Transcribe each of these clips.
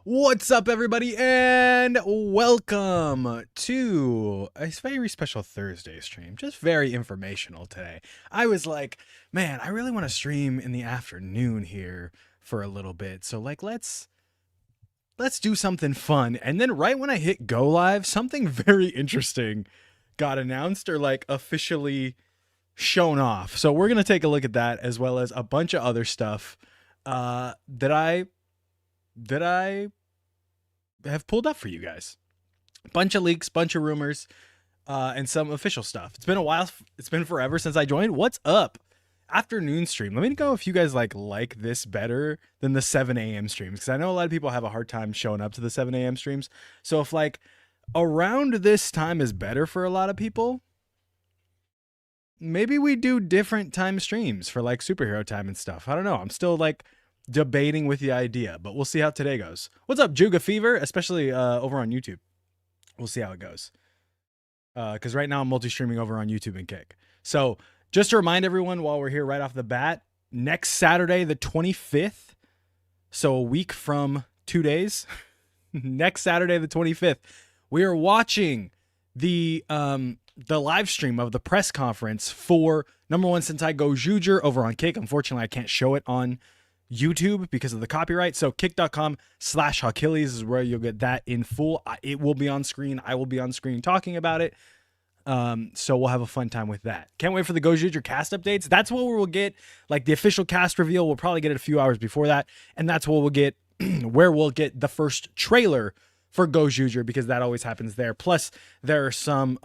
What's up, everybody, and welcome to a very special Thursday stream. Just very informational today. I was like, man, I really want to stream in the afternoon here for a little bit. So let's do something fun. And then right when I hit go live, something very interesting got announced or like officially shown off. So we're gonna take a look at that as well as a bunch of other stuff that I have pulled up for you guys. Bunch of leaks, bunch of rumors, and some official stuff. It's been a while. It's been forever since I joined. What's up? Afternoon stream. Let me know if you guys like this better than the 7 a.m. streams, because I know a lot of people have a hard time showing up to the 7 a.m. streams. So if like around this time is better for a lot of people, maybe we do different time streams for like superhero time and stuff. I don't know. I'm still like debating with the idea, but we'll see how today goes. What's up, Juga Fever? Especially over on YouTube. We'll see how it goes. Because right now I'm multi-streaming over on YouTube and Kick. So just to remind everyone while we're here right off the bat, next Saturday, the 25th, so a week from 2 days, next Saturday, the 25th, we are watching the live stream of the press conference for number one Sentai Go Juger over on Kick. Unfortunately, I can't show it on YouTube because of the copyright. So kick.com/Achilles is where you'll get that in full. It will be on screen. I will be on screen talking about it. So we'll have a fun time with that. Can't wait for the Go Juger cast updates. That's what we'll get. Like the official cast reveal, we'll probably get it a few hours before that. And that's what we'll get where we'll get the first trailer for Go Juger, because that always happens there. Plus there are some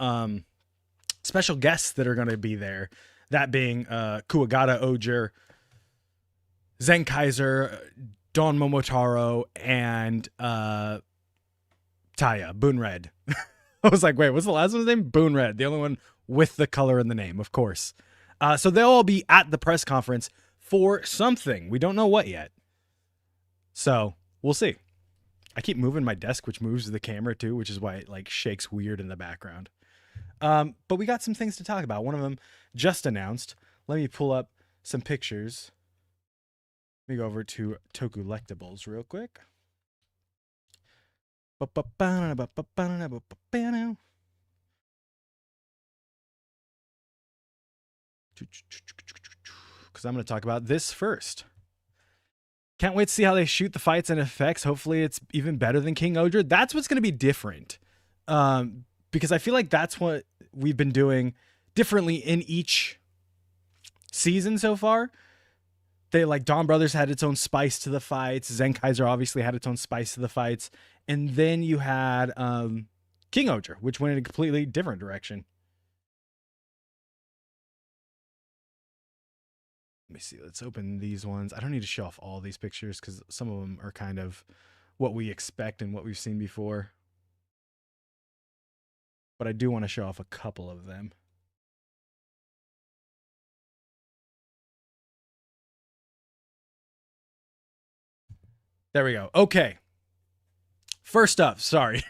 special guests that are going to be there. That being Kuwagata Oger, Zenkaiser, Don Momotaro, and Taya, Boonred. I was like, wait, what's the last one's name? Boonred, the only one with the color in the name, of course. So they'll all be at the press conference for something. We don't know what yet. So we'll see. I keep moving my desk, which moves the camera too, which is why it like shakes weird in the background. But we got some things to talk about. One of them just announced. Let me pull up some pictures. Let me go over to Toku Lectables real quick. Because I'm going to talk about this first. Can't wait to see how they shoot the fights and effects. Hopefully it's even better than King Odra. That's what's going to be different. Because I feel like that's what we've been doing differently in each season so far. They like Dawn Brothers had its own spice to the fights. Zenkaiser obviously had its own spice to the fights. And then you had King Odra, which went in a completely different direction. Let me see. Let's open these ones. I don't need to show off all these pictures because some of them are kind of what we expect and what we've seen before. But I do want to show off a couple of them. There we go. Okay. First up, sorry.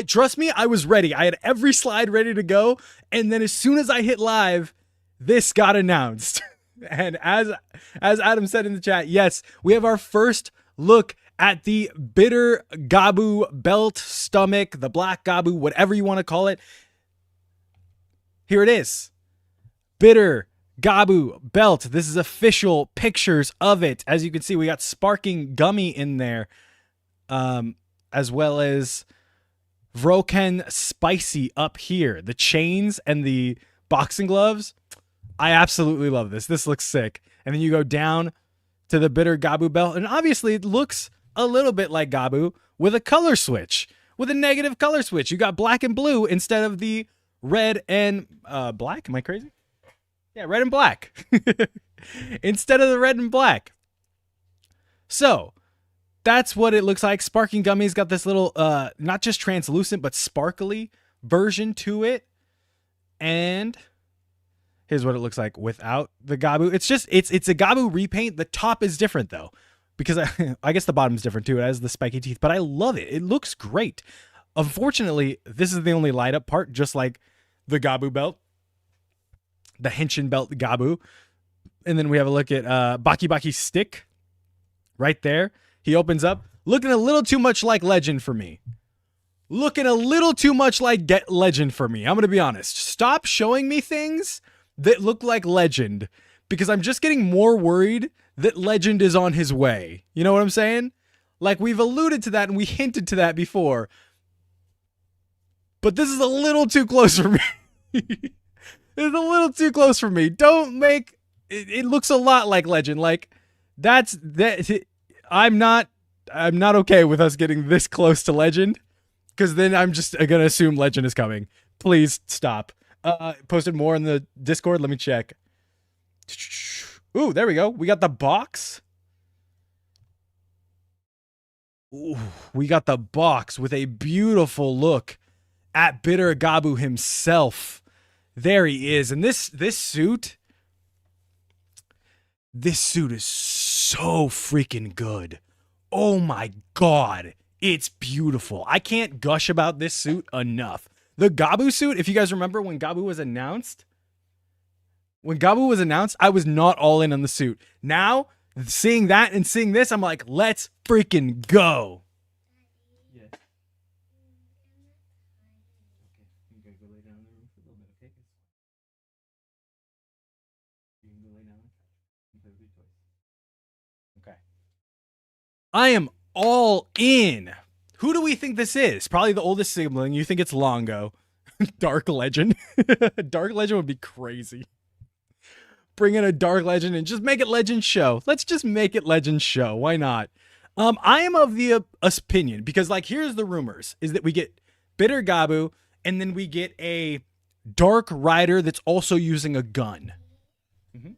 Trust me, I was ready. I had every slide ready to go. And then as soon as I hit live, this got announced. And as Adam said in the chat, yes, we have our first look at the bitter Gavv belt, stomach, the black Gavv, whatever you want to call it. Here it is. Bitter Gavv belt. This is official pictures of it. As you can see, we got Sparking Gummy in there, as well as Vroken Spicy up here. The chains and the boxing gloves. I absolutely love this. This looks sick. And then you go down to the bitter Gavv belt, and obviously it looks a little bit like Gavv with a color switch, with a negative color switch. You got black and blue instead of the red and black. Am I crazy? Yeah, red and black. Instead of the red and black. So that's what it looks like. Sparking Gummy's got this little, not just translucent, but sparkly version to it. And here's what it looks like without the Gavv. It's a Gavv repaint. The top is different though, because I guess the bottom's different too. It has the spiky teeth, but I love it. It looks great. Unfortunately, this is the only light up part, just like the Gavv belt. The Henshin belt Gavv. And then we have a look at Baki Baki's stick right there. He opens up, Looking a little too much like Legend for me. Looking a little too much like Legend for me. I'm going to be honest. Stop showing me things that look like Legend, because I'm just getting more worried that Legend is on his way. You know what I'm saying? Like, we've alluded to that and we hinted to that before. But this is a little too close for me. It's a little too close for me. Don't make it looks a lot like Legend. Like, that's that. I'm not okay with us getting this close to Legend, because then I'm just gonna assume Legend is coming. Please stop. Posted more in the Discord. Let me check. Ooh, there we go. We got the box. Ooh, we got the box with a beautiful look at Bitter Gavv himself. There he is. And this suit is so freaking good. Oh my God. It's beautiful. I can't gush about this suit enough. The Gavv suit, if you guys remember when Gavv was announced, I was not all in on the suit. Now, seeing that and seeing this, I'm like, let's freaking go. Yeah. Okay, you gotta go lay down in the room for a little bit, okay? You can go lay down and play with your toys. Okay. I am all in. Who do we think this is? Probably the oldest sibling. You think it's Longo. Dark Legend. Dark Legend would be crazy. Bring in a Dark Legend and just make it Legend show. Let's just make it Legend show. Why not? I am of the opinion, because like, here's the rumors, is that we get Bitter Gavv and then we get a Dark Rider that's also using a gun. Mm-hmm.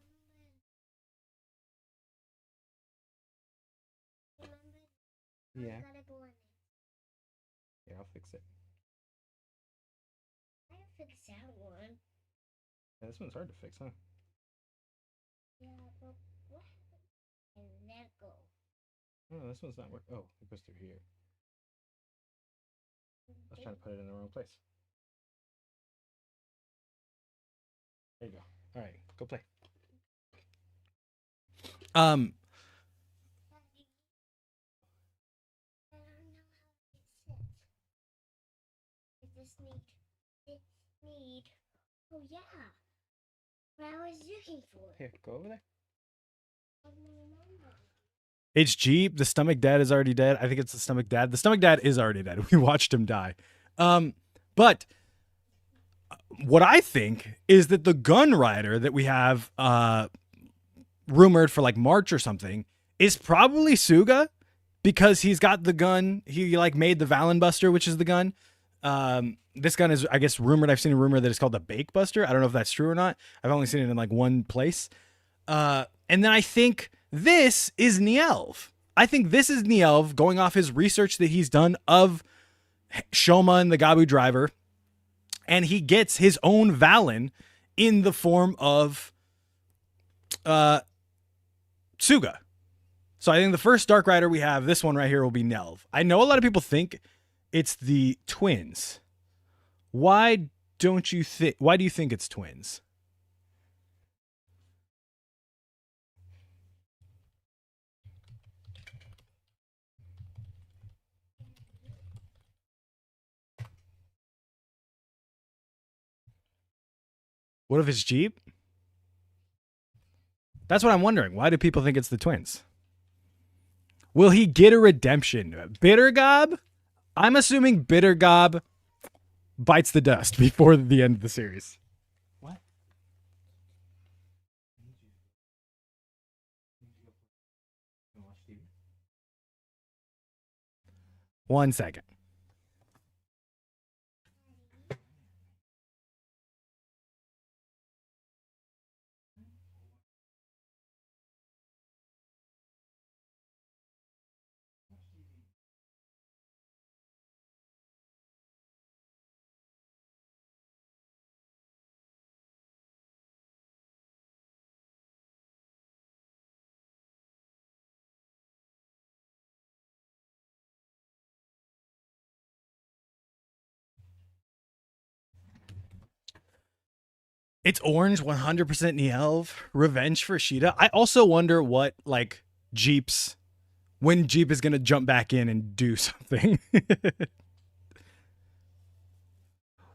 Yeah. Yeah, I'll fix it. I can fix that one. Yeah, this one's hard to fix, huh? Yeah, but what? And let go. Oh, this one's not working. Oh, it goes through here. I was trying to put it in the wrong place. There you go. All right, go play. Oh yeah. What I was looking for. Here, go over there. It's Jeep. The stomach dad is already dead. I think it's the stomach dad. The stomach dad is already dead. We watched him die. But what I think is that the gun rider that we have rumored for like March or something is probably Suga, because he's got the gun. He like made the Valen Buster, which is the gun. This gun is, I guess, rumored. I've seen a rumor that it's called the Bake Buster. I don't know if that's true or not. I've only seen it in like one place. And then I think this is Nielv. I think this is Nielv going off his research that he's done of Shoma and the Gavv driver. And he gets his own Valen in the form of Suga. So I think the first Dark Rider we have, this one right here, will be Nielv. I know a lot of people think it's the twins. Why do you think it's twins? What if it's Jeep? That's what I'm wondering. Why do people think it's the twins? Will he get a redemption? Bitter Gavv? I'm assuming Bitter Gavv bites the dust before the end of the series. What? One second. It's orange, 100% Nielv. Revenge for Sheeta. I also wonder what like Jeep's when Jeep is going to jump back in and do something.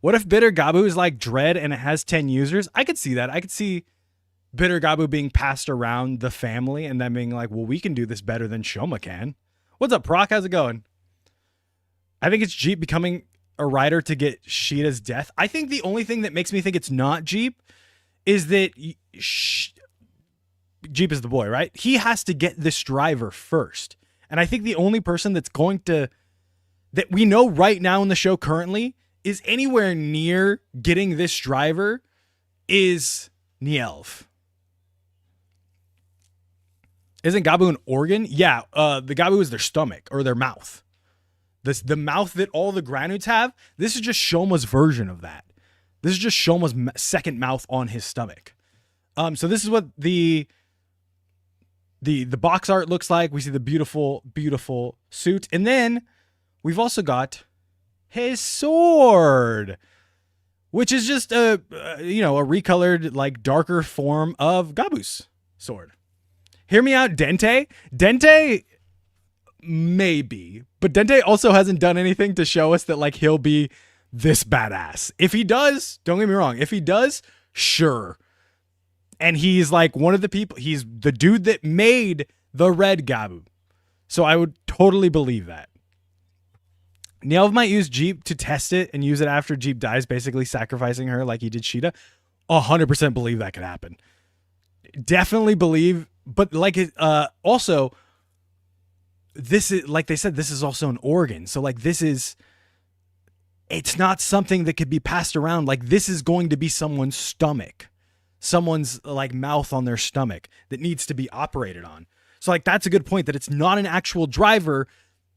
What if Bitter Gavv is like Dread and it has 10 users? I could see that. I could see Bitter Gavv being passed around the family and then being like, well, we can do this better than Shoma can. What's up, Proc? How's it going? I think it's Jeep becoming a rider to get Sheeta's death. I think the only thing that makes me think it's not Jeep is that Jeep is the boy, right? He has to get this driver first. And I think the only person that's going to, that we know right now in the show currently, is anywhere near getting this driver is Nielv. Isn't Gavv an organ? Yeah, the Gavv is their stomach or their mouth. The mouth that all the Granudes have, this is just Shoma's version of that. This is just Shoma's second mouth on his stomach. So this is what the box art looks like. We see the beautiful, beautiful suit. And then we've also got his sword, which is just a recolored, like, darker form of Gavv's sword. Hear me out, Dente. Dente, maybe, but Dente also hasn't done anything to show us that, like, he'll be this badass. If he does, don't get me wrong. If he does, sure. And he's like one of the people, he's the dude that made the red Gavv. So I would totally believe that. Nielv might use Jeep to test it and use it after Jeep dies, basically sacrificing her like he did Sheeta. 100% believe that could happen. Definitely believe, but like also, this is, like they said, this is also an organ. So like it's not something that could be passed around. Like this is going to be someone's stomach, someone's like mouth on their stomach that needs to be operated on. So like that's a good point, that it's not an actual driver.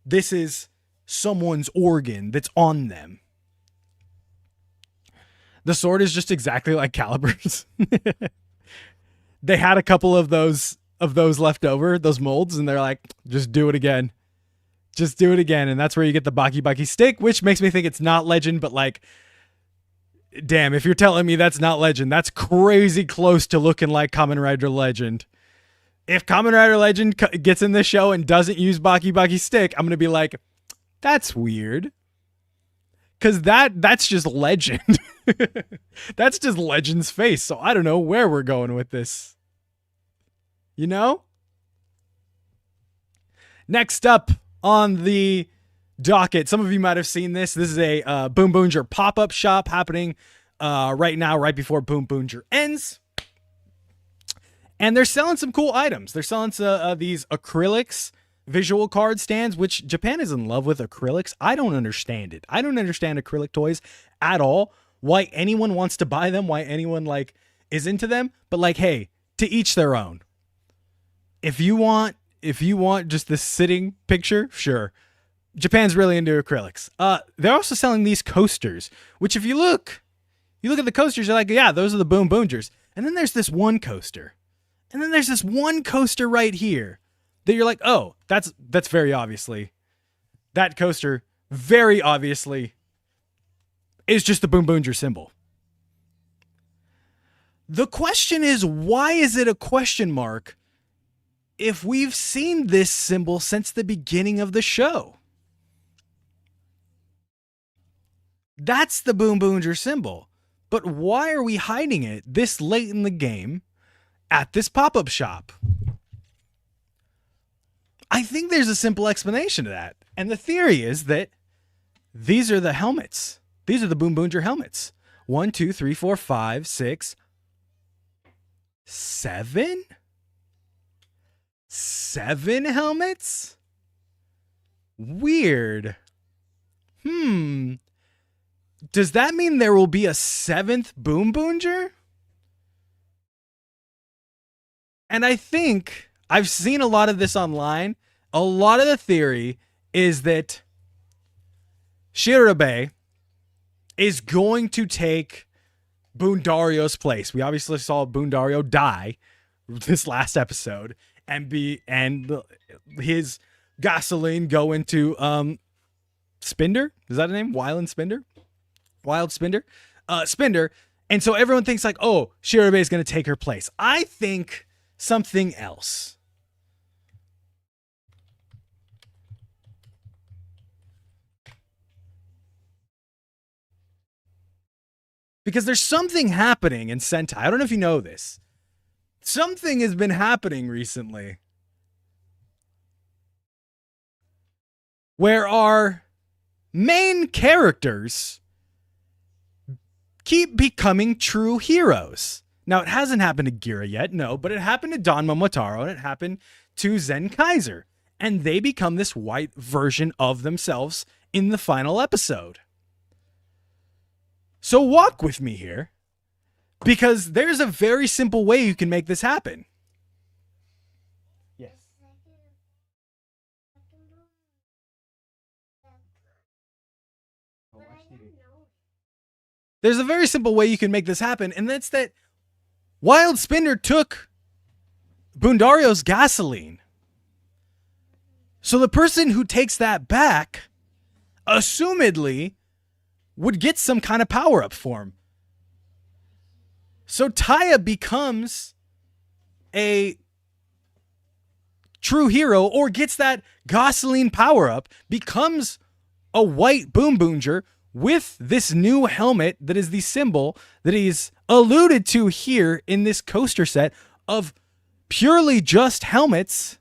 This is someone's organ that's on them. The sword is just exactly like Calibur's. They had a couple of those left over, those molds, and they're like, just do it again. Just do it again. And that's where you get the Baki Baki stick, which makes me think it's not Legend, but like, damn, if you're telling me that's not Legend, that's crazy close to looking like Kamen Rider Legend. If Kamen Rider Legend gets in this show and doesn't use Baki Baki stick, I'm going to be like, that's weird. Because that's just Legend. That's just Legend's face. So I don't know where we're going with this. You know? Next up on the docket, some of you might have seen this. This is a Boom Boonger pop-up shop happening right now, right before Boom Boonger ends. And they're selling some cool items. They're selling these acrylics visual card stands, which Japan is in love with acrylics. I don't understand it. I don't understand acrylic toys at all. Why anyone wants to buy them, why anyone like is into them. But like, hey, to each their own. If you want just this sitting picture, sure. Japan's really into acrylics. They're also selling these coasters, which if you look at the coasters, you're like, yeah, those are the Boom Boongers. And then there's this one coaster. And then there's this one coaster right here that you're like, oh, that's very obviously, that coaster very obviously is just the Boom Boonger symbol. The question is, why is it a question mark if we've seen this symbol since the beginning of the show? That's the Boom Boonger symbol. But why are we hiding it this late in the game at this pop-up shop? I think there's a simple explanation to that. And the theory is that these are the helmets. These are the Boom Boonger helmets. 1, 2, 3, 4, 5, 6, 7? 7 helmets? Weird. Does that mean there will be a 7th Boom Boonger? And I think I've seen a lot of this online. A lot of the theory is that Shirabe is going to take Boondario's place. We obviously saw Boondario die this last episode and his gasoline go into Spinder. Is that a name? Wild Spinder. Spinder. And so everyone thinks like, oh, Shirabe is going to take her place. I think something else. Because there's something happening in Sentai. I don't know if you know this. Something has been happening recently where our main characters keep becoming true heroes. Now, it hasn't happened to Gira yet, no, but it happened to Don Momotaro and it happened to Zen Kaiser. And they become this white version of themselves in the final episode. So walk with me here, because there's a very simple way you can make this happen. Yes. There's a very simple way you can make this happen, and that's that Wild Spinner took Bundario's gasoline. So the person who takes that back, assumedly, would get some kind of power-up for him. So Taya becomes a true hero, or gets that gasoline power-up, becomes a white Boom Boonger with this new helmet that is the symbol that he's alluded to here in this coaster set of purely just helmets.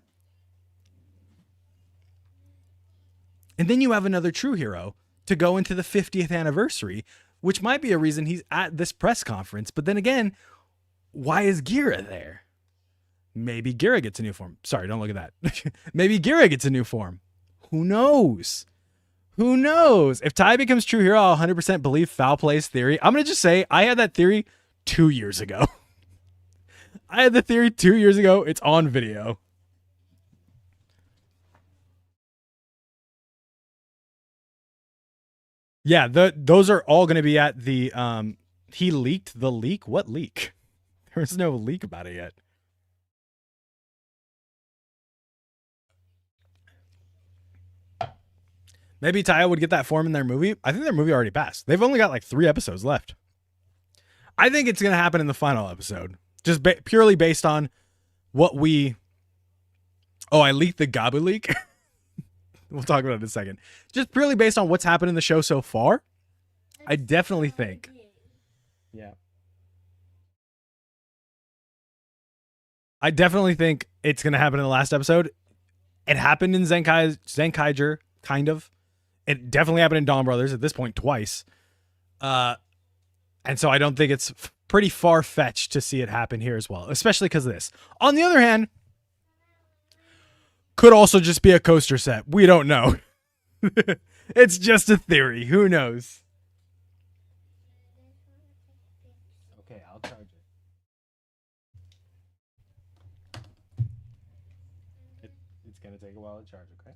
And then you have another true hero to go into the 50th anniversary, which might be a reason he's at this press conference. But then again, why is Gira there? Maybe Gira gets a new form. Sorry, don't look at that. Maybe Gira gets a new form. Who knows? Who knows? If Tai becomes true hero, I'll 100% believe foul play's theory. I'm going to just say I had that theory 2 years ago. I had the theory 2 years ago. It's on video. Yeah, those are all going to be at the, he leaked the leak? What leak? There's no leak about it yet. Maybe Taya would get that form in their movie. I think their movie already passed. They've only got like 3 episodes left. I think it's going to happen in the final episode. Just purely based on what we... Oh, I leaked the Gavv leak? We'll talk about it in a second. Just purely based on what's happened in the show so far, I definitely think... Yeah. I definitely think it's going to happen in the last episode. It happened in Zenkaiger, kind of. It definitely happened in Dawn Brothers at this point twice. And so I don't think it's pretty far-fetched to see it happen here as well, especially because of this. On the other hand, could also just be a coaster set. We don't know. It's just a theory. Who knows? Okay, I'll charge it. It's going to take a while to charge, okay?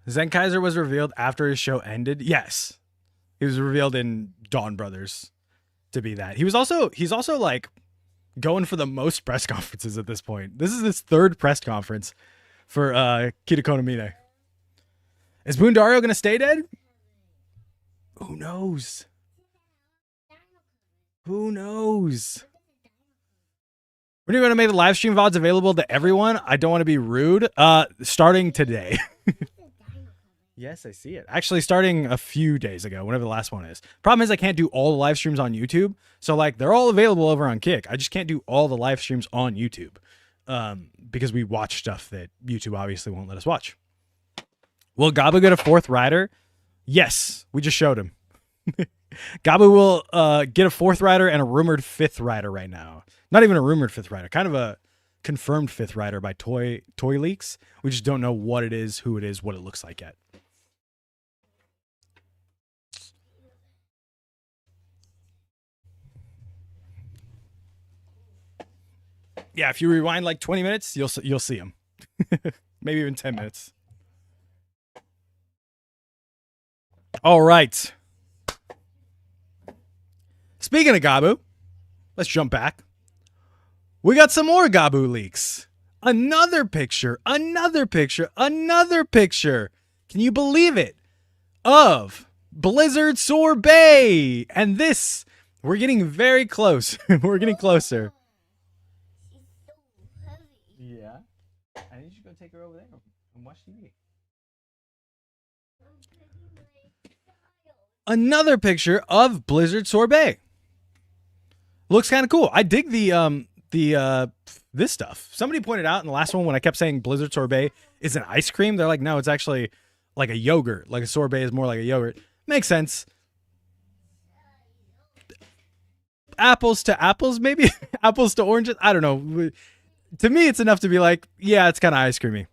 Zen Kaiser was revealed after his show ended. Yes. He was revealed in Dawn Brothers to be that. He's also like going for the most press conferences at this point. This is his 3rd press conference for Kiriko no Mine. Is Bundario going to stay dead? Who knows? Who knows? When are you going to make the live stream VODs available to everyone? I don't want to be rude. Starting today. Yes, I see it. Actually, starting a few days ago, whenever the last one is. Problem is I can't do all the live streams on YouTube. So, like, they're all available over on Kick. I just can't do all the live streams on YouTube because we watch stuff that YouTube obviously won't let us watch. Will Gavv get a 4th rider? Yes, we just showed him. Gavv will get a 4th rider and a rumored 5th rider right now. Not even a rumored 5th rider, kind of a confirmed 5th rider by Toy Leaks. We just don't know what it is, who it is, what it looks like yet. Yeah, if you rewind like 20 minutes, you'll see him. Maybe even 10 minutes. All right. Speaking of Gavv, let's jump back. We got some more Gavv leaks. Another picture, another picture, another picture. Can you believe it? Of Blizzard Sorbet. And this, we're getting very close. We're getting closer. Yeah. I need you to go take her over there and watch TV. Another picture of Blizzard Sorbet. Looks kind of cool. I dig the this stuff. Somebody pointed out in the last one when I kept saying Blizzard Sorbet is an ice cream. They're like, no, it's actually like a yogurt. Like a sorbet is more like a yogurt. Makes sense. Apples to apples, maybe? Apples to oranges? I don't know. To me, it's enough to be like, yeah, it's kind of ice creamy.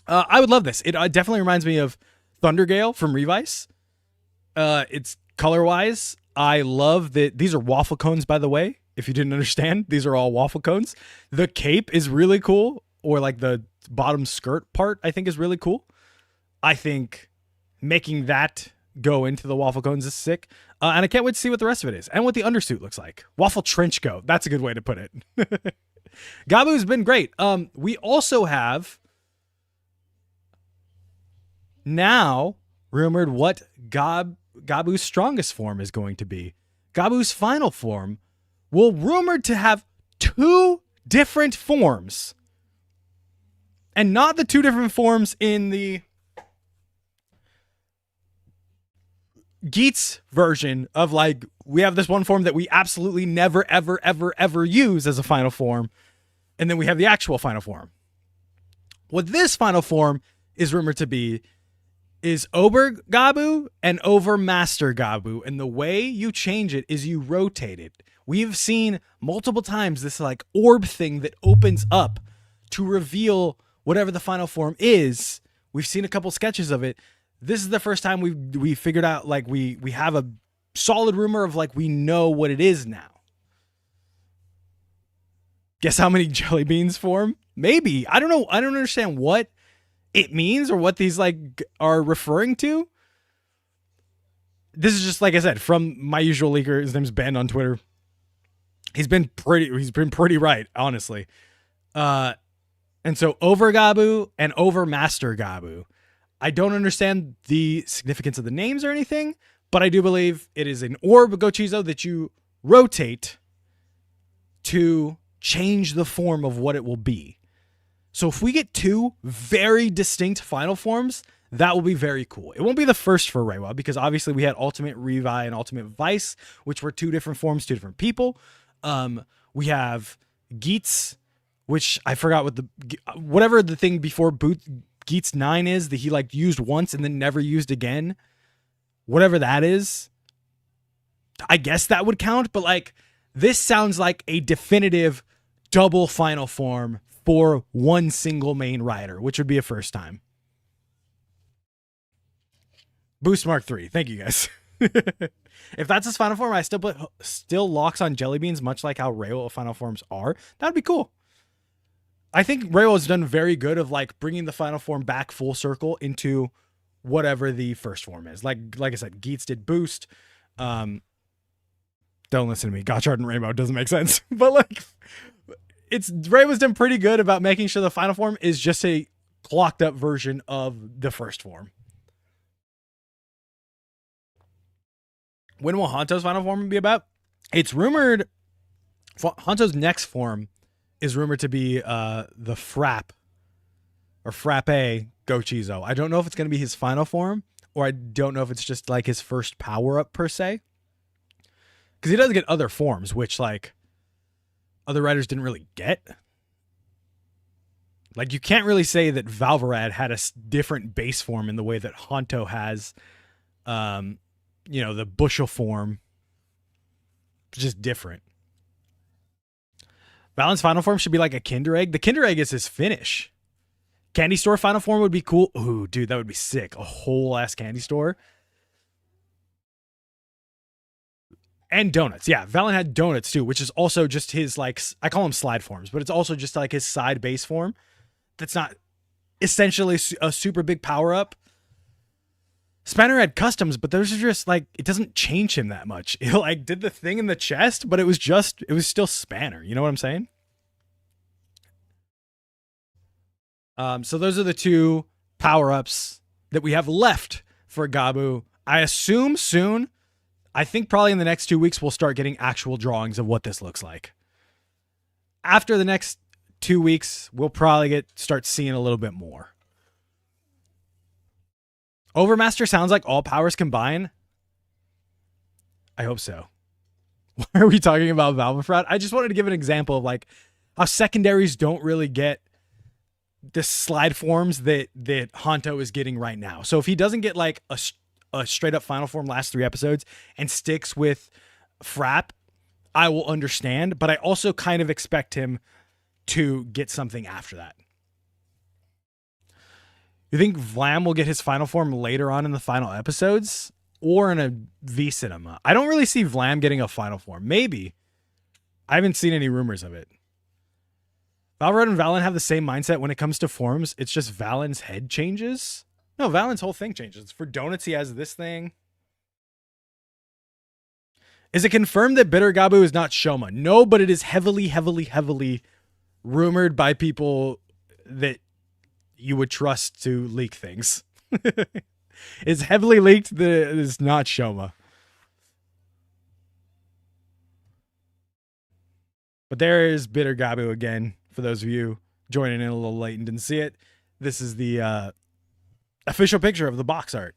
I would love this. It definitely reminds me of Thundergale from Revice. It's color-wise. I love that these are waffle cones, by the way. If you didn't understand, these are all waffle cones. The cape is really cool, or like the bottom skirt part, I think is really cool. I think making that go into the waffle cones is sick. And I can't wait to see what the rest of it is and what the undersuit looks like. Waffle trench coat. That's a good way to put it. Gavv's been great. We also have now rumored what Gavv's strongest form is going to be. Gavv's final form will rumored to have 2 different forms. And not the 2 different forms in the Geats version of like, we have this one form that we absolutely never, ever, ever, ever use as a final form. And then we have the actual final form. What this final form is rumored to be is Ober Gavv and Over Master Gavv. And the way you change it is you rotate it. We've seen multiple times this like orb thing that opens up to reveal whatever the final form is. We've seen a couple sketches of it. This is the first time we figured out like we have a solid rumor of like we know what it is now. Guess how many jelly beans form? Maybe. I don't know. I don't understand what it means or what these like are referring to. This is just like I said from my usual leaker. His name's Ben on Twitter. He's been pretty right, honestly. And so Over Gavv and Over Master Gavv. I don't understand the significance of the names or anything, but I do believe it is an orb Gochizo that you rotate to change the form of what it will be. So if we get 2 very distinct final forms, that will be very cool. It won't be the first for Reiwa because obviously we had Ultimate Revi and Ultimate Vice, which were 2 different forms, 2 different people. We have Geats, which I forgot what whatever the thing before Geats 9 is that he like used once and then never used again. Whatever that is, I guess that would count. But like, this sounds like a definitive double final form for one single main rider, which would be a first time. Boost Mark 3. Thank you guys. If that's his final form, I still locks on jelly beans, much like how Reiwa final forms are. That'd be cool. I think Reiwa has done very good of like bringing the final form back full circle into whatever the first form is. Like I said, Geats did Boost. Don't listen to me. Gotchard and Rainbow doesn't make sense. But like, Reiwa's done pretty good about making sure the final form is just a clocked up version of the first form. When will Hanto's final form be about? It's rumored Hanto's next form is rumored to be the Frappe Gochizo. I don't know if it's going to be his final form, or I don't know if it's just like his first power up per se. Because he does get other forms, which like other writers didn't really get. Like you can't really say that Valvarad had a different base form in the way that Hanto has, the bushel form. It's just different. Valen's final form should be like a Kinder Egg. The Kinder Egg is his finish. Candy store final form would be cool. Ooh, dude, that would be sick. A whole ass candy store. And donuts. Yeah, Valen had donuts too, which is also just his, like, I call them slide forms, but it's also just like his side base form. That's not essentially a super big power up. Spanner had customs, but those are just like, it doesn't change him that much. It like did the thing in the chest, but it was still Spanner. You know what I'm saying? So those are the two power-ups that we have left for Gavv. I assume soon, I think probably in the next 2 weeks, we'll start getting actual drawings of what this looks like. After the next 2 weeks, we'll probably start seeing a little bit more. Overmaster sounds like all powers combine. I hope so. Why are we talking about Valvefraud? I just wanted to give an example of like how secondaries don't really get the slide forms that Honto is getting right now. So if he doesn't get like a straight up final form last 3 episodes and sticks with Frap, I will understand. But I also kind of expect him to get something after that. You think Vlam will get his final form later on in the final episodes or in a V cinema? I don't really see Vlam getting a final form. Maybe. I haven't seen any rumors of it. Valrod and Valen have the same mindset when it comes to forms. It's just Valen's head changes. No, Valen's whole thing changes. For donuts, he has this thing. Is it confirmed that Bitter Gavv is not Shoma? No, but it is heavily, heavily, heavily rumored by people that you would trust to leak things. It's heavily leaked that it's not Shoma. But there is Bitter Gavv again. For those of you joining in a little late and didn't see it, this is the official picture of the box art.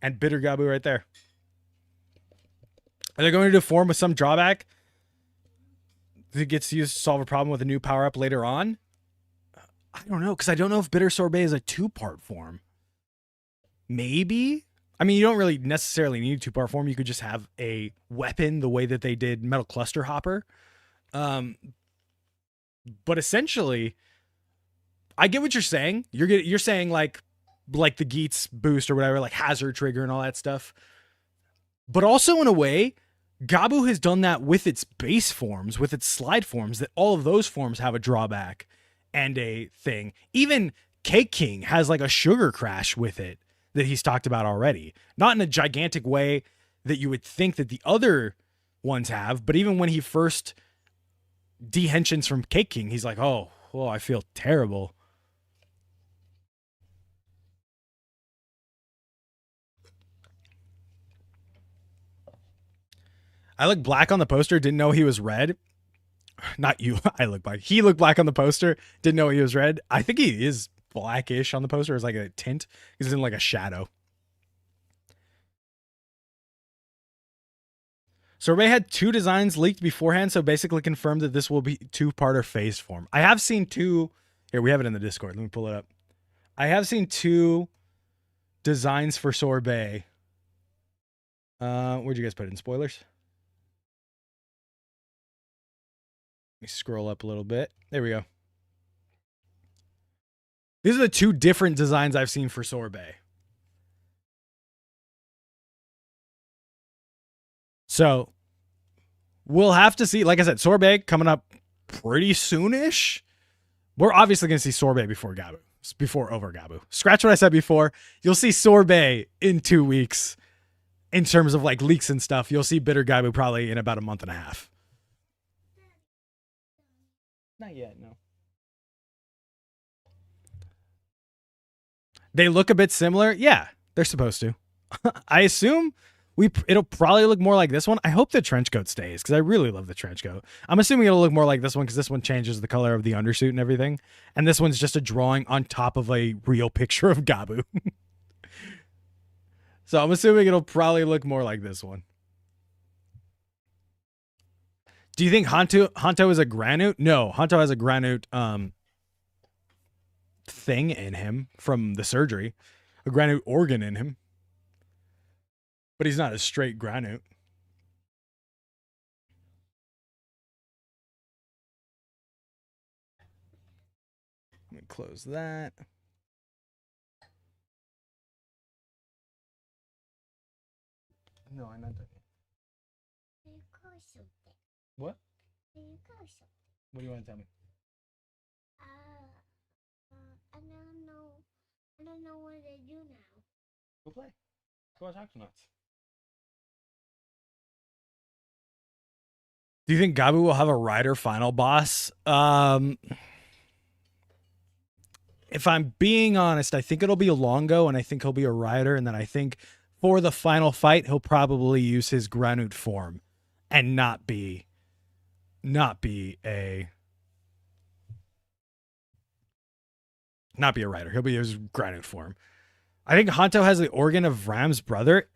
And Bitter Gavv right there. Are they going to do a form with some drawback that gets used to solve a problem with a new power-up later on? I don't know, because I don't know if Bitter Sorbet is a 2-part form. Maybe? I mean, you don't really necessarily need a 2-part form. You could just have a weapon the way that they did Metal Cluster Hopper. But essentially, I get what you're saying. You're saying like the Geats boost or whatever, like Hazard Trigger and all that stuff. But also in a way, Gavv has done that with its base forms, with its slide forms, that all of those forms have a drawback and a thing. Even Cake King has like a sugar crash with it that he's talked about already. Not in a gigantic way that you would think that the other ones have, but even when he first dehensions from Cake King, he's like, oh, I feel terrible. I look black on the poster, didn't know he was red. Not you, I look black. He looked black on the poster, didn't know he was red. I think he is blackish on the poster. It's like a tint. He's in like a shadow. Sorbet had 2 designs leaked beforehand, so basically confirmed that this will be 2-part or phased form. I have seen 2. Here, we have it in the Discord. Let me pull it up. I have seen 2 designs for Sorbet. Where'd you guys put it in spoilers? Let me scroll up a little bit. There we go. These are the 2 different designs I've seen for Sorbet. So we'll have to see. Like I said, Sorbet coming up pretty soonish. We're obviously going to see Sorbet before Gavv, before over Gavv. Scratch what I said before. You'll see Sorbet in 2 weeks in terms of like leaks and stuff. You'll see Bitter Gavv probably in about a month and a half. Not yet, no. They look a bit similar. Yeah, they're supposed to. I assume it'll probably look more like this one. I hope the trench coat stays because I really love the trench coat. I'm assuming it'll look more like this one because this one changes the color of the undersuit and everything. And this one's just a drawing on top of a real picture of Gavv. So I'm assuming it'll probably look more like this one. Do you think Honto is a Granute? No, Honto has a Granute thing in him from the surgery. A Granute organ in him. But he's not a straight Granute. Let me close that. No, I'm not done yet. What? What do you want to tell me? I don't know. I don't know what they do now. Go play. Go watch Octonauts. Do you think Gavv will have a rider final boss? if I'm being honest, I think it'll be a Longo, and I think he'll be a rider, and then I think for the final fight he'll probably use his Granute form and not be a rider. He'll be his Granute form. I think Hanto has the organ of Ram's brother.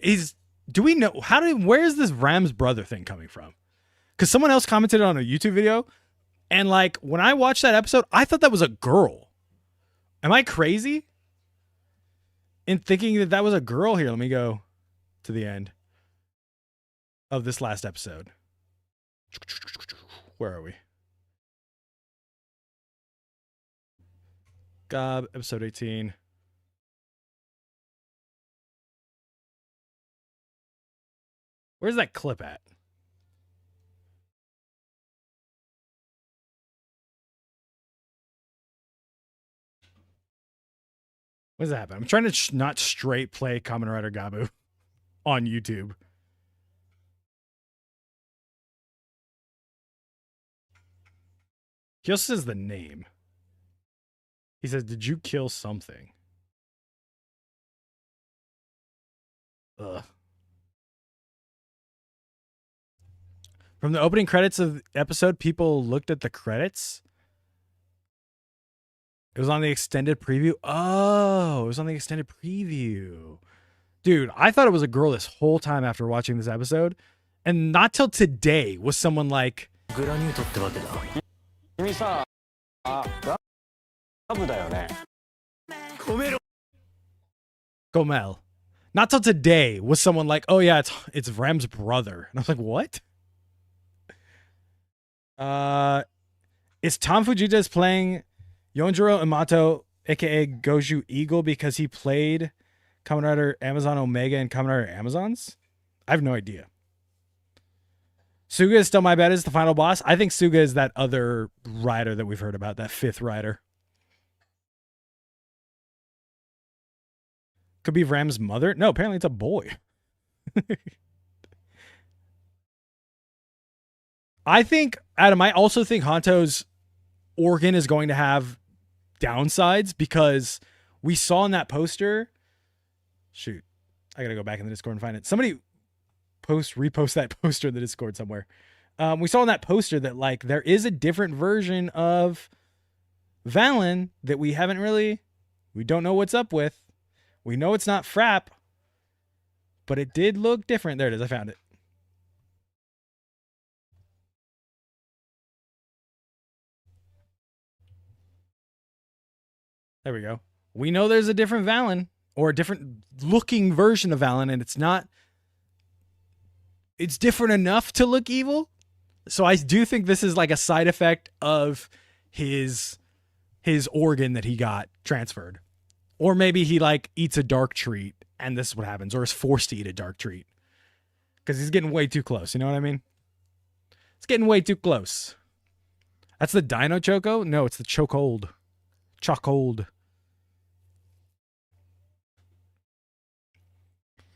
Do we know where's this Ram's brother thing coming from? Because someone else commented on a YouTube video, and like when I watched that episode, I thought that was a girl. Am I crazy in thinking that that was a girl? Here, let me go to the end of this last episode. Where are we? Gavv, episode 18. Where's that clip at? What does that happen? I'm trying to not straight play Kamen Rider Gavv on YouTube. He also says the name. He says, "Did you kill something?" Ugh. From the opening credits of the episode, people looked at the credits. It was on the extended preview. Oh, it was on the extended preview. Dude, I thought it was a girl this whole time after watching this episode. And not till today was someone like, Gomel. Not till today was someone like, oh yeah, it's Ram's brother. And I was like, what? Is Tom Fujita playing Yonjiro Amato, aka Goju Eagle, because he played Kamen Rider Amazon Omega and Kamen Rider Amazons? I have no idea. Suga is still my bet is the final boss. I think Suga is that other rider that we've heard about, that fifth rider. Could be Ram's mother. No, apparently it's a boy. I think, Adam, I also think Hanto's organ is going to have downsides because we saw in that poster. Shoot, I gotta go back in the Discord and find it. Somebody repost that poster in the Discord somewhere. We saw in that poster that like there is a different version of Valen that we don't know what's up with. We know it's not Frap, but it did look different. There it is. I found it. There we go. We know there's a different Valen or a different looking version of Valen, and it's different enough to look evil. So I do think this is like a side effect of his organ that he got transferred. Or maybe he like eats a dark treat and this is what happens, or is forced to eat a dark treat. Because he's getting way too close. You know what I mean? It's getting way too close. That's the Dino Choco? No, it's the Chokehold. Chokehold.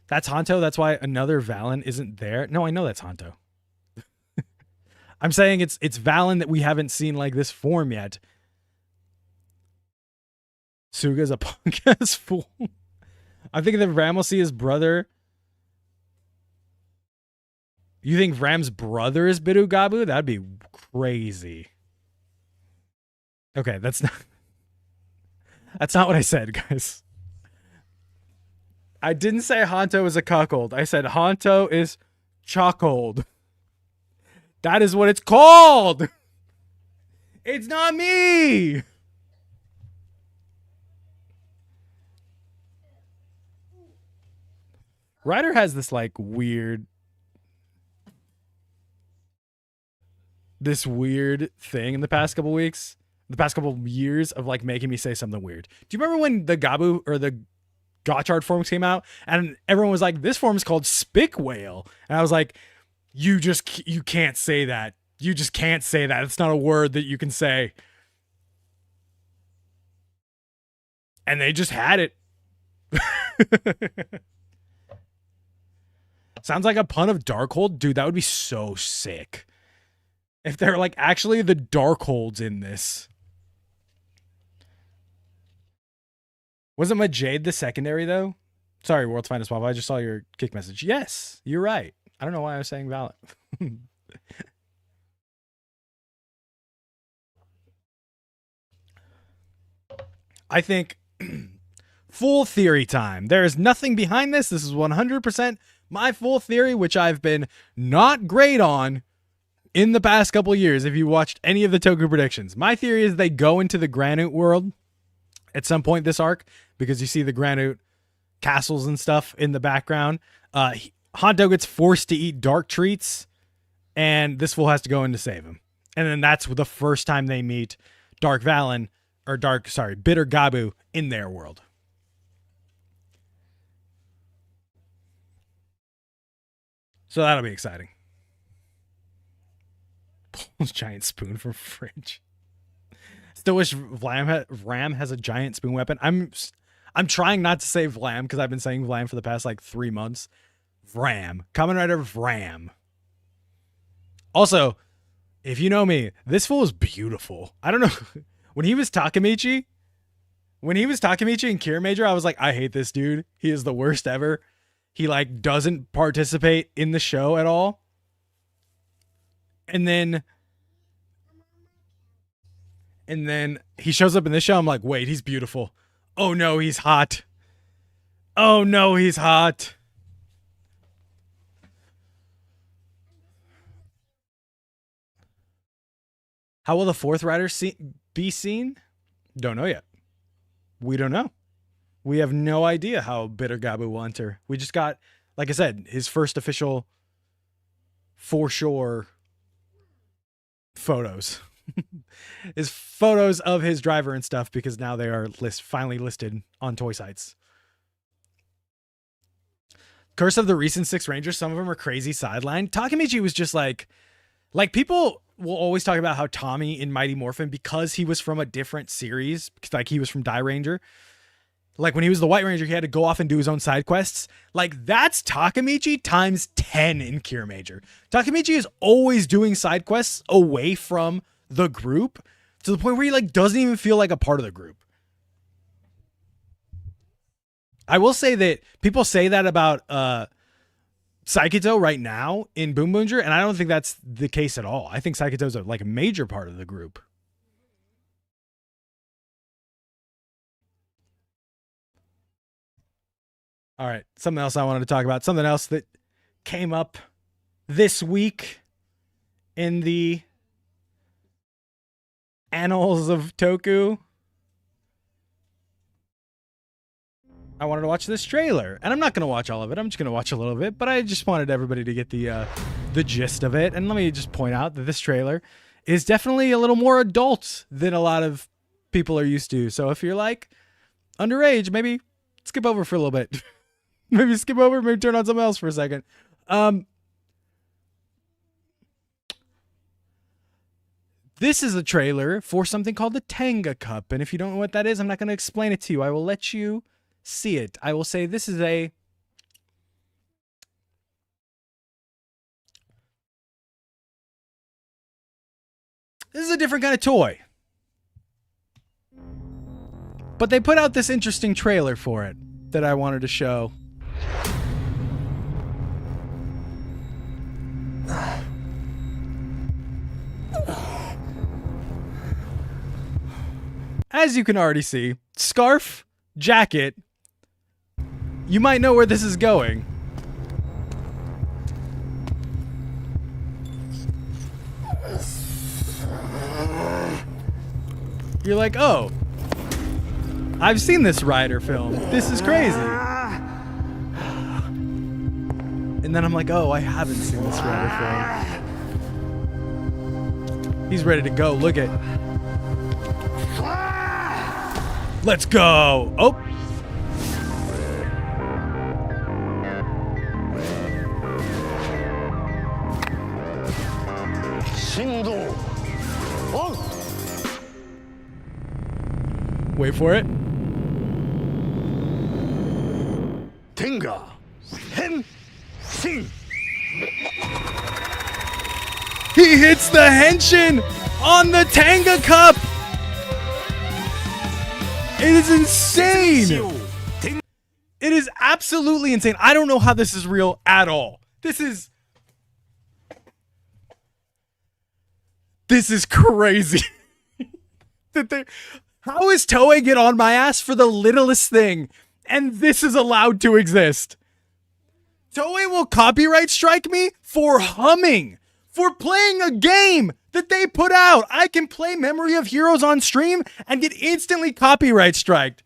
That's Hanto. That's why another Valen isn't there. No, I know that's Hanto. I'm saying it's Valen that we haven't seen like this form yet. Suga's a punk ass fool. I'm thinking that Ram will see his brother. You think Ram's brother is Bidu Gabu? That'd be crazy. Okay, that's not what I said, guys. I didn't say Hanto is a cuckold. I said Hanto is chockhold. That is what it's called. It's not me. Ryder has this like weird thing in the past couple weeks, the past couple years of like making me say something weird. Do you remember when the Gabu or the Gotchard forms came out and everyone was like, this form is called Spick Whale? And I was like, you can't say that. You just can't say that. It's not a word that you can say. And they just had it. Sounds like a pun of Darkhold. Dude, that would be so sick. If they're like actually the Darkholds in this. Wasn't Majade the secondary though? Sorry, World's Finest Waffle. I just saw your kick message. Yes, you're right. I don't know why I was saying Valent. I think full theory time. There is nothing behind this. This is 100% my full theory, which I've been not great on in the past couple years. If you watched any of the Toku predictions, my theory is they go into the Granite world at some point this arc, because you see the Granite castles and stuff in the background. Honto gets forced to eat dark treats, and this fool has to go in to save him. And then that's the first time they meet Bitter Gavv in their world. So that'll be exciting. Pulls giant spoon from fridge. Still wish Ram has a giant spoon weapon. I'm trying not to say Vlam because I've been saying Vlam for the past like 3 months. Vram. Kamen Rider Vram. Also, if you know me, this fool is beautiful. I don't know. When he was Takemichi in Kira Major, I was like, I hate this dude. He is the worst ever. He like doesn't participate in the show at all. And then he shows up in this show. I'm like, wait, he's beautiful. Oh no, he's hot. Oh no, he's hot. How will the fourth rider be seen? Don't know yet. We don't know. We have no idea how Bitter Gavv will enter. We just got, like I said, his first official for sure photos. His photos of his driver and stuff, because now they are finally listed on toy sites. Curse of the recent Six Rangers, some of them are crazy sidelined. Takemichi was just like people will always talk about how Tommy in Mighty Morphin, because he was from a different series, like he was from Die Ranger. Like when he was the White Ranger, he had to go off and do his own side quests. Like that's Takemichi times 10 in Kira Major. Takemichi is always doing side quests away from the group to the point where he like doesn't even feel like a part of the group. I will say that people say that about Saikito right now in Boom Boonger, and I don't think that's the case at all. I think Saikito's like a major part of the group. All right, something else I wanted to talk about. Something else that came up this week in the annals of Toku. I wanted to watch this trailer, and I'm not going to watch all of it. I'm just going to watch a little bit, but I just wanted everybody to get the gist of it. And let me just point out that this trailer is definitely a little more adult than a lot of people are used to. So if you're like underage, maybe skip over for a little bit. Maybe skip over, maybe turn on something else for a second. This is a trailer for something called the Tenga Cup. And if you don't know what that is, I'm not going to explain it to you. I will let you see it. I will say this is a different kind of toy. But they put out this interesting trailer for it that I wanted to show. As you can already see, scarf, jacket. You might know where this is going. You're like, oh, I've seen this Rider film. This is crazy. And then I'm like, oh, I haven't seen this Rider film. He's ready to go. Look at. Let's go. Oh. Wait for it. Tenga Hen Sing. He hits the henshin on the Tenga Cup. It is insane. It is absolutely insane. I don't know how this is real at all. This is crazy. How is Toei get on my ass for the littlest thing, and this is allowed to exist? Toei will copyright strike me for humming, for playing a game that they put out. I can play Memory of Heroes on stream and get instantly copyright striked.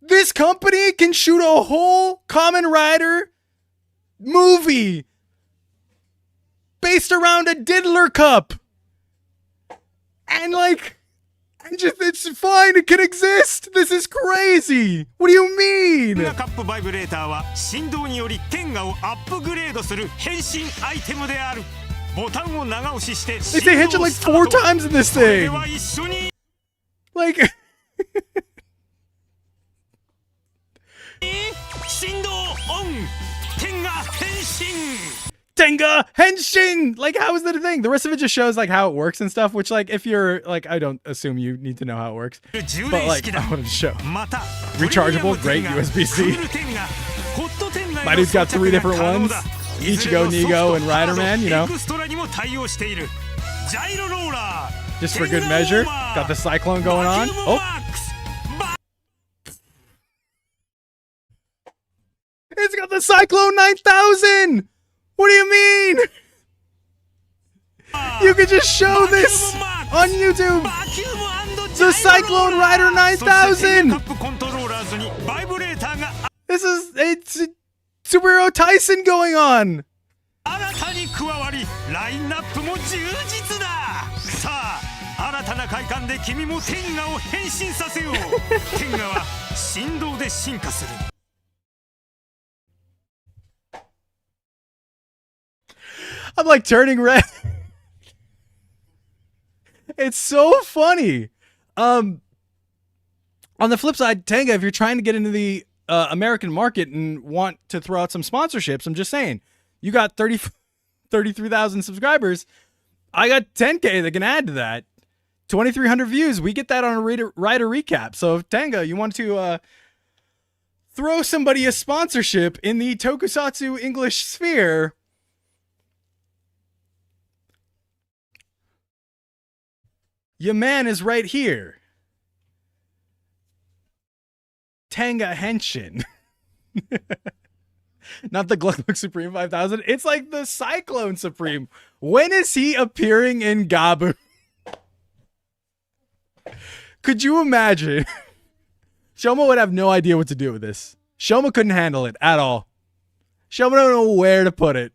This company can shoot a whole Kamen Rider movie based around a Diddler Cup. And it's fine, it can exist. This is crazy. What do you mean? They say Henshin like 4 times in this thing. Like Tenga Henshin! Like, how is that a thing? The rest of it just shows like how it works and stuff, which like if you're like, I don't assume you need to know how it works. But like I wanted to show. Rechargeable, great USB-C. My dude's got 3 different ones. Ichigo, Nigo, and Riderman, you know. Just for good measure. Got the Cyclone going on. Oh. It's got the Cyclone 9000! What do you mean? You could just show this on YouTube. The Cyclone Rider 9000. It's Superhero Tyson going on. I'm like turning red. It's so funny. On the flip side, Tenga, if you're trying to get into the American market and want to throw out some sponsorships, I'm just saying, you got 33,000 subscribers. I got 10K that can add to that. 2,300 views. We get that on a Rider recap. So if Tenga, you want to throw somebody a sponsorship in the tokusatsu English sphere, your man is right here. Tenga Henshin. Not the Gluck Supreme 5000. It's like the Cyclone Supreme. When is he appearing in Gavv? Could you imagine? Shoma would have no idea what to do with this. Shoma couldn't handle it at all. Shoma don't know where to put it.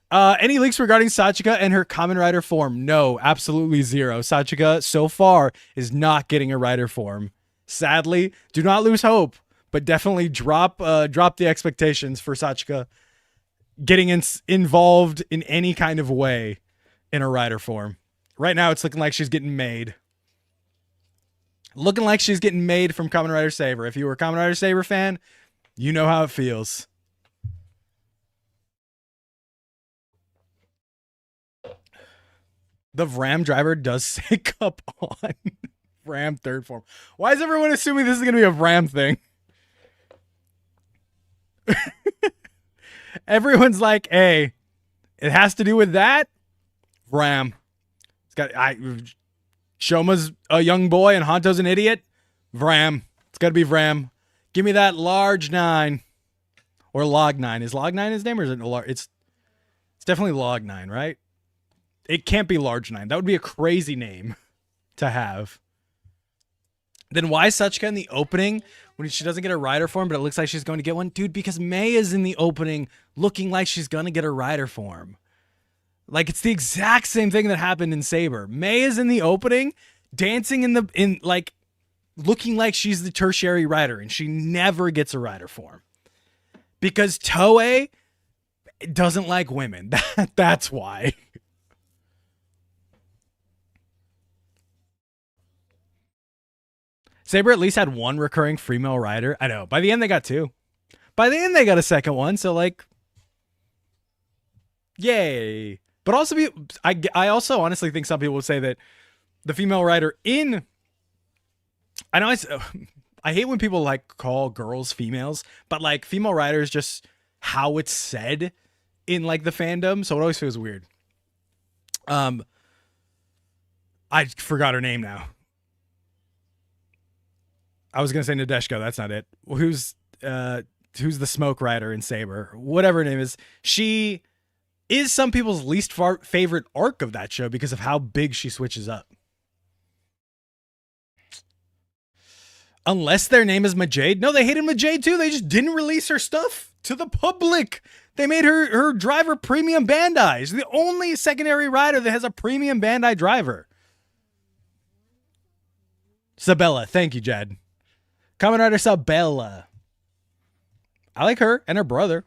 Any leaks regarding Sachika and her Kamen Rider form? No, absolutely zero. Sachika so far is not getting a rider form. Sadly, do not lose hope, but definitely drop the expectations for Sachika getting involved in any kind of way in a rider form. Right now, it's looking like she's getting made. Looking like she's getting made from Kamen Rider Saber. If you were a Kamen Rider Saber fan, you know how it feels. The Vram driver does say cup on. Vram third form. Why is everyone assuming this is going to be a Vram thing? Everyone's like, hey, it has to do with that? Vram. It's got Shoma's a young boy and Hanto's an idiot? Vram. It's got to be Vram. Give me that large 9. Or log 9. Is log 9 his name or is it large? It's definitely log 9, right? It can't be large 9. That would be a crazy name to have. Then why is Sachika in the opening when she doesn't get a rider form, but it looks like she's going to get one? Dude, because May is in the opening looking like she's going to get a rider form. Like, it's the exact same thing that happened in Saber. May is in the opening dancing like looking like she's the tertiary rider, and she never gets a rider form. Because Toei doesn't like women. That's why. Saber at least had one recurring female rider. I know. By the end, they got 2. By the end, they got a second one. So, like, yay. But also, I also honestly think some people would say that the female rider in I know I hate when people like call girls females, but like female rider is just how it's said in like the fandom, so it always feels weird. I forgot her name now. I was gonna say Nadeshko. That's not it. Who's the smoke rider in Saber? Whatever her name is. She is some people's least favorite arc of that show because of how big she switches up. Unless their name is Majade. No, they hated Majade too. They just didn't release her stuff to the public. They made her driver premium Bandai. She's the only secondary rider that has a premium Bandai driver. Sabella. Thank you, Jed. Kamen Rider Sabella. I like her and her brother.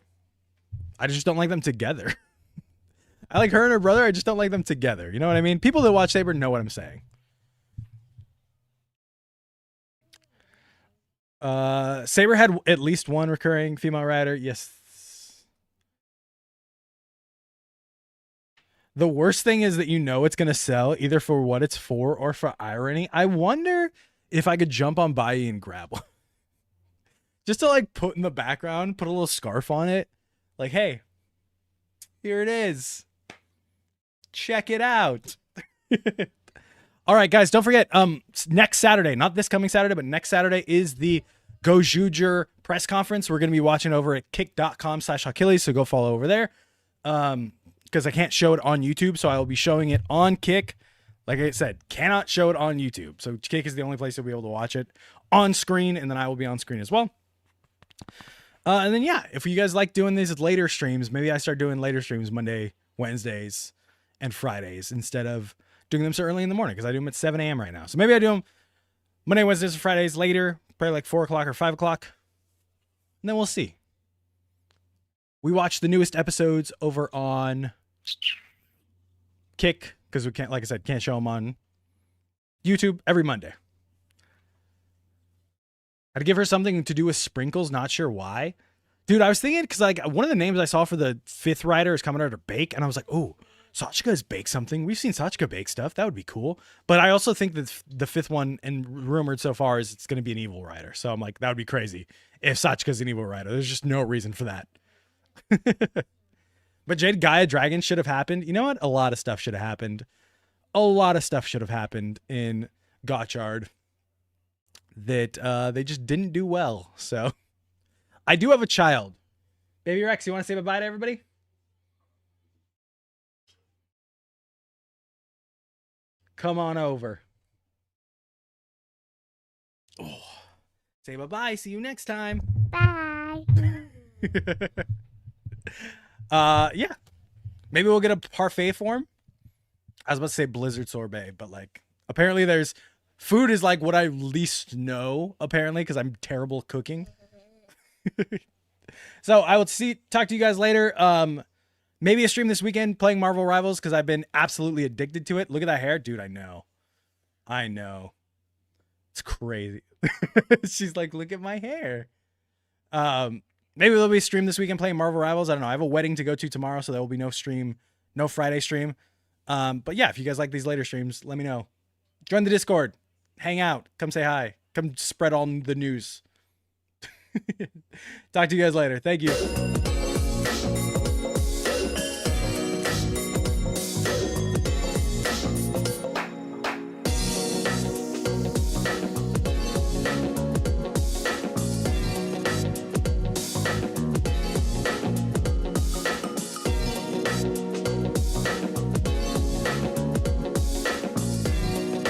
I just don't like them together. I like her and her brother. I just don't like them together. You know what I mean? People that watch Saber know what I'm saying. Saber had at least one recurring female rider. Yes. The worst thing is that you know it's going to sell either for what it's for or for irony. I wonder if I could jump on Bai and grab one. Just to like put in the background, put a little scarf on it. Like, hey, here it is. Check it out. All right, guys, don't forget, next Saturday, not this coming Saturday, but next Saturday is the Gojuger press conference. We're going to be watching over at kick.com/Achilles, so go follow over there. Because I can't show it on YouTube, so I will be showing it on Kick. Like I said, cannot show it on YouTube. So Kick is the only place you'll be able to watch it on screen, and then I will be on screen as well. And then, yeah, if you guys like doing these later streams, maybe I start doing later streams Monday, Wednesdays, and Fridays instead of doing them so early in the morning because I do them at 7 a.m. right now. So maybe I do them Monday, Wednesdays, and Fridays later, probably like 4 o'clock or 5 o'clock. And then we'll see. We watch the newest episodes over on Kick because we can't, like I said, can't show them on YouTube every Monday. I had to give her something to do with sprinkles. Not sure why. Dude, I was thinking, because like one of the names I saw for the 5th rider is coming out of Bake. And I was like, oh, Sachika has baked something. We've seen Sachika bake stuff. That would be cool. But I also think that the 5th one, and rumored so far, is it's going to be an evil rider. So I'm like, that would be crazy if Sachika's an evil rider. There's just no reason for that. But Jade Gaia Dragon should have happened. You know what? A lot of stuff should have happened. A lot of stuff should have happened in Gotchard that they just didn't do well. So I do have a child. Baby Rex, you want to say bye-bye to everybody? Come on over. Oh. Say bye-bye. See you next time. Bye. Yeah. Maybe we'll get a parfait form. I was about to say Blizzard sorbet, but like apparently there's food is like what I least know, apparently, because I'm terrible at cooking. So I will talk to you guys later. Maybe a stream this weekend playing Marvel Rivals because I've been absolutely addicted to it. Look at that hair. Dude, I know. It's crazy. She's like, look at my hair. Maybe there'll be a stream this weekend playing Marvel Rivals. I don't know. I have a wedding to go to tomorrow, so there will be no stream, no Friday stream. But yeah, if you guys like these later streams, let me know. Join the Discord. Hang out. Come say hi. Come spread all the news. Talk to you guys later. Thank you.